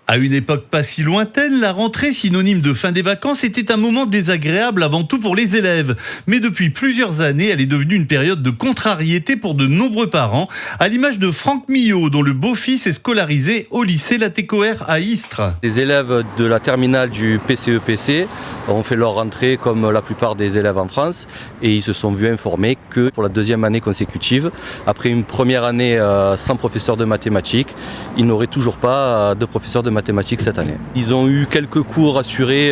À une époque pas si lointaine, la rentrée, synonyme de fin des vacances, était un moment désagréable avant tout pour les élèves. Mais depuis plusieurs années, elle est devenue une période de contrariété pour de nombreux parents, à l'image de Franck Millot, dont le beau-fils est scolarisé au lycée Latécoère à Istres. Les élèves de la terminale du PCE-PC ont fait leur rentrée comme la plupart des élèves en France et ils se sont vus informer que pour la deuxième année consécutive, après une première année sans professeur de mathématiques, ils n'auraient toujours pas de professeur de mathématiques cette année. Ils ont eu quelques cours assurés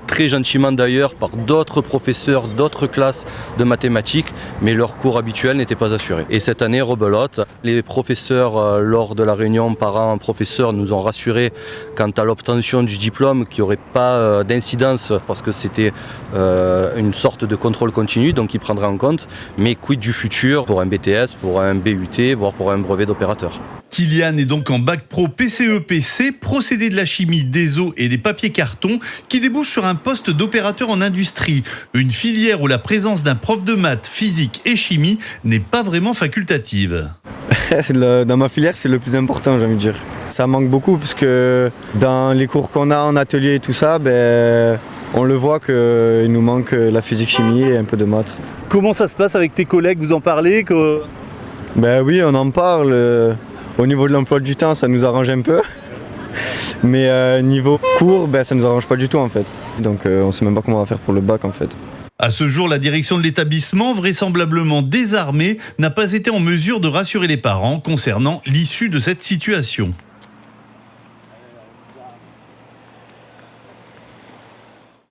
très gentiment d'ailleurs par d'autres professeurs d'autres classes de mathématiques, mais leurs cours habituels n'étaient pas assurés. Et cette année, rebelote, les professeurs lors de la réunion parents-professeurs nous ont rassurés quant à l'obtention du diplôme, qu'il n'y aurait pas d'incidence parce que c'était une sorte de contrôle continu, donc ils prendraient en compte, mais quid du futur pour un BTS, pour un BUT, voire pour un brevet d'opérateur. Kylian est donc en bac pro PCE-PC, procédé de la chimie, des eaux et des papiers cartons, qui débouche sur un poste d'opérateur en industrie. Une filière où la présence d'un prof de maths, physique et chimie n'est pas vraiment facultative. Dans ma filière, c'est le plus important, j'ai envie de dire. Ça manque beaucoup parce que dans les cours qu'on a en atelier et tout ça, on le voit qu'il nous manque la physique-chimie et un peu de maths. Comment ça se passe avec tes collègues? Vous en parlez Oui, on en parle. Au niveau de l'emploi du temps, ça nous arrange un peu. Mais niveau cours, ça nous arrange pas du tout en fait. Donc on sait même pas comment on va faire pour le bac en fait. À ce jour, la direction de l'établissement, vraisemblablement désarmée, n'a pas été en mesure de rassurer les parents concernant l'issue de cette situation.